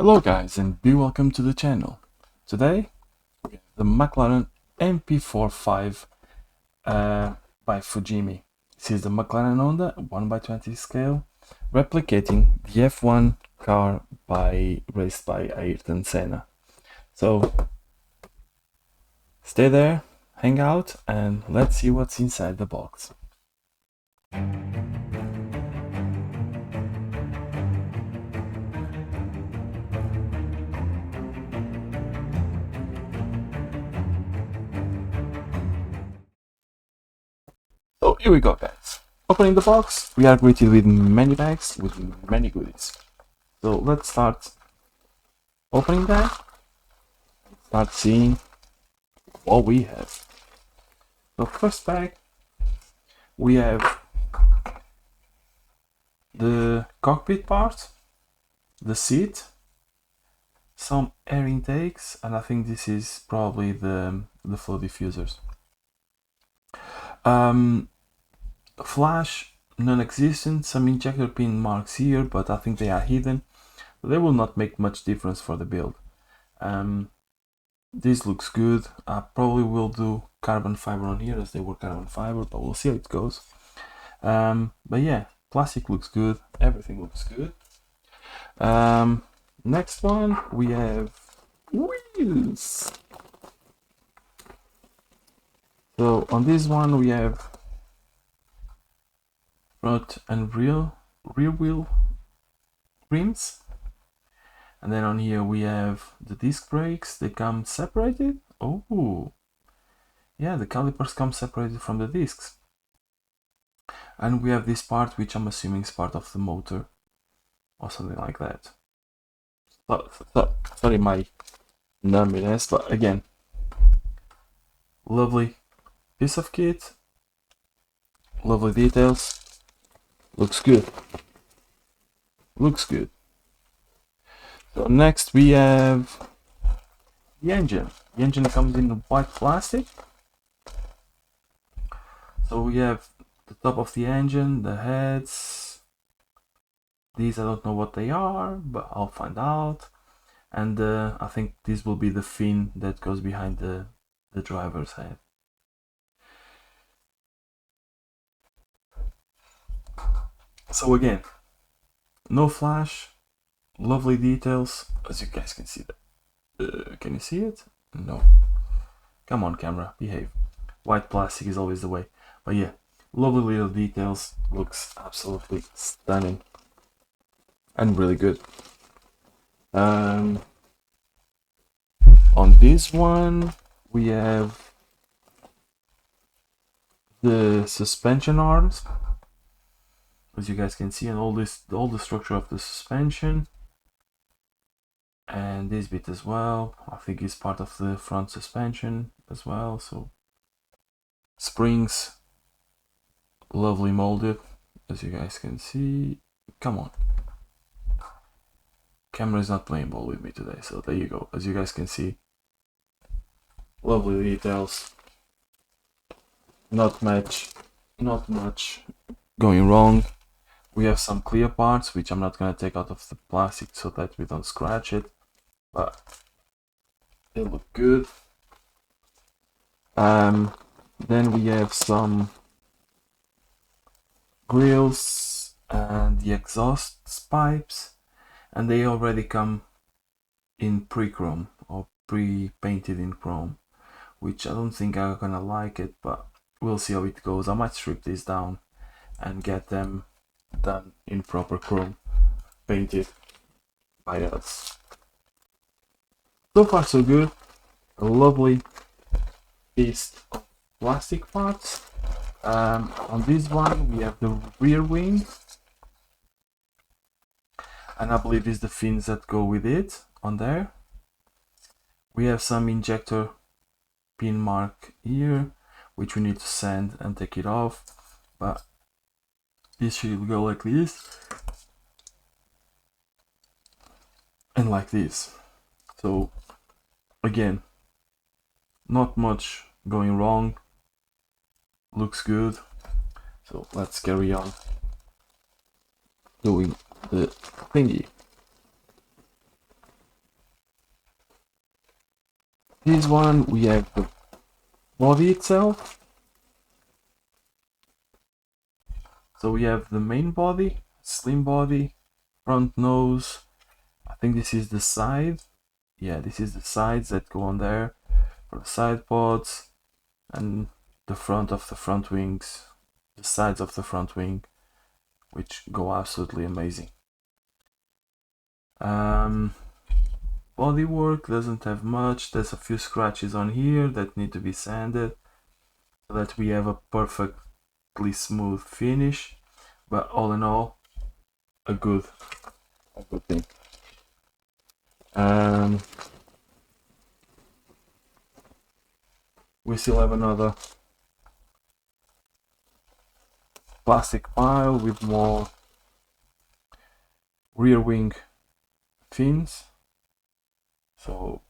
Hello guys and be welcome to the channel. Today we have the McLaren MP4 5 by Fujimi. This is the McLaren Honda 1/20 scale replicating the F1 car raced by Ayrton Senna. So stay there, hang out and let's see what's inside the box. So here we go guys. Opening the box, we are greeted with many bags with many goodies. So let's start opening that. Start seeing what we have. So first bag, we have the cockpit part, the seat, some air intakes, and I think this is probably the flow diffusers. Flash, non-existent, some injector pin marks here, but I think they are hidden. They will not make much difference for the build. This looks good. I probably will do carbon fiber on here as they were carbon fiber, but we'll see how it goes. But yeah, plastic looks good, everything looks good. Next one, we have wheels. So on this one we have front and rear wheel rims, and then on here we have the disc brakes. They come separated. Oh yeah, the calipers come separated from the discs. And we have this part, which I'm assuming is part of the motor or something like that. Sorry my numbiness, but again, lovely piece of kit, lovely details, looks good. So next we have the engine. The engine comes in white plastic. So we have the top of the engine, the heads. These I don't know what they are, but I'll find out. And I think this will be the fin that goes behind the driver's head. So again, no flash, lovely details, as you guys can see that. Can you see it? No. Come on camera, behave. White plastic is always the way. But yeah, lovely little details, looks absolutely stunning and really good. On this one we have the suspension arms, as you guys can see, and all the structure of the suspension, and this bit as well. I think is part of the front suspension as well. So springs, lovely molded, as you guys can see. Come on, camera is not playing ball with me today, so there you go. As you guys can see, lovely details, not much going wrong. We have some clear parts which I'm not gonna take out of the plastic so that we don't scratch it, but they look good. Then we have some grills and the exhaust pipes, and they already come in pre-chrome or pre-painted in chrome, which I don't think I'm gonna like it, but we'll see how it goes. I might strip this down and get them done in proper chrome, painted by us. So far so good. A lovely piece of plastic parts. On this one we have the rear wing, and I believe it's the fins that go with it on there. We have some injector pin mark here, which we need to sand and take it off, but this should go like this and like this. So again, not much going wrong, looks good. So let's carry on doing the thingy. This one we have the body itself. So we have the main body, slim body, front nose. I think this is the side. Yeah, this is the sides that go on there for the side pods, and the front of the front wings, the sides of the front wing, which go absolutely amazing. Bodywork doesn't have much. There's a few scratches on here that need to be sanded so that we have a perfectly smooth finish, but all in all, a good thing. We still have another plastic pile with more rear wing fins, so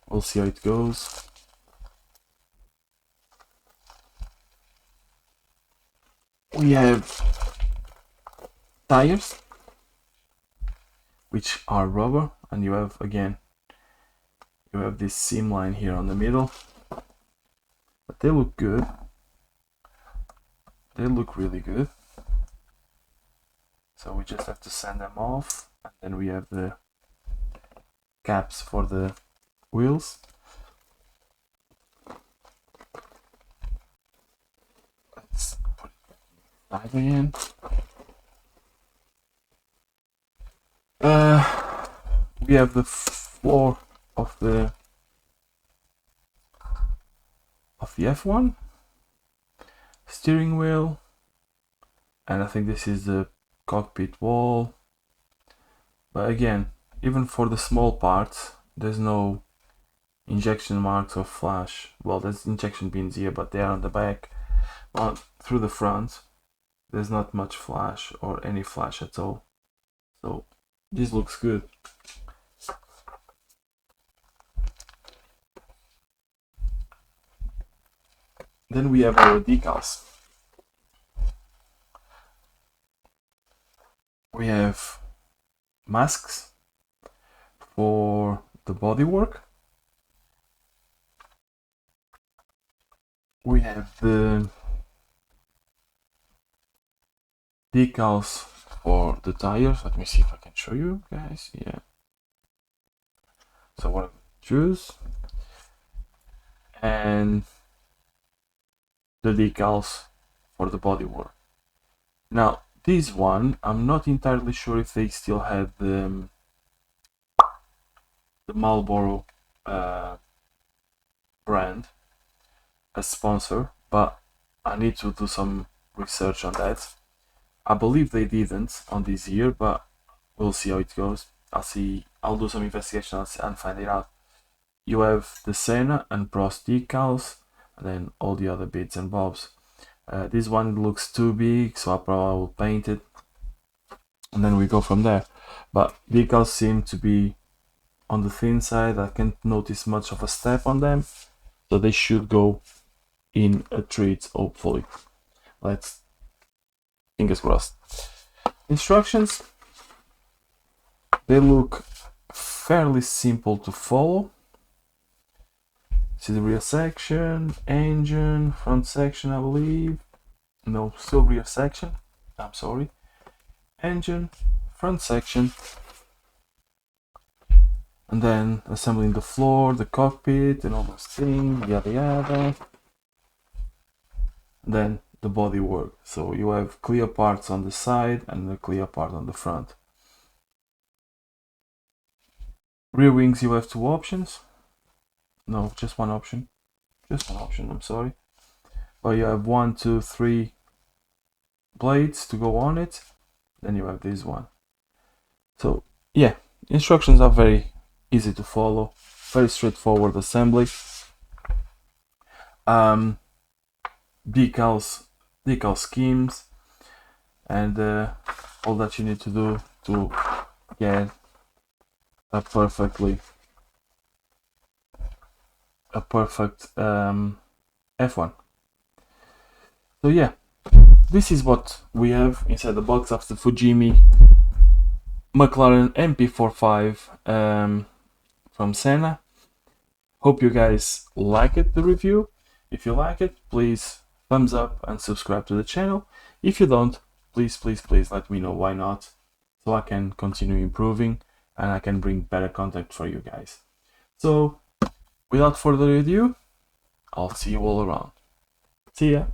we'll see how it goes. We have tires, which are rubber, and you have this seam line here on the middle, but they look good. They look really good. So we just have to sand them off, and then we have the caps for the wheels. Let's put it back again. We have the floor of the F1, steering wheel, and I think this is the cockpit wall. But again, even for the small parts, there's no injection marks or flash. Well, there's injection pins here, but they are on the back. Through the front, there's not much flash or any flash at all. So this looks good. Then we have our decals. We have masks for the bodywork. We have the decals for the tires. Let me see if I can show you guys. Yeah. So what I choose, and the decals for the bodywork. Now this one, I'm not entirely sure if they still had the Marlboro brand as sponsor, but I need to do some research on that. I believe they didn't on this year, but we'll see how it goes. I'll do some investigation and find it out. You have the Sena and Prost decals, and then all the other bits and bobs. This one looks too big, so I probably will paint it, and then we go from there. But decals seem to be on the thin side. I can't notice much of a step on them, so they should go in a treat, hopefully. Let's fingers crossed. Instructions, they look fairly simple to follow. This is the rear section, engine, front section, I believe. No, still rear section. I'm sorry. Engine, front section, and then assembling the floor, the cockpit, and all those things, yada yada. And then the body work. So you have clear parts on the side and the clear part on the front. Rear wings, you have two options. No, just one option. Just one option, I'm sorry. But you have 1, 2, 3 blades to go on it. Then you have this one. So yeah, instructions are very easy to follow. Very straightforward assembly. Decal schemes, and all that you need to do to get a perfect F1. So yeah, this is what we have inside the box of the Fujimi Mclaren MP4 from Sena. Hope you guys like it, the review. If you like it, please thumbs up and subscribe to the channel. If you don't, please let me know why not, so I can continue improving and I can bring better content for you guys. So without further ado, I'll see you all around. See ya.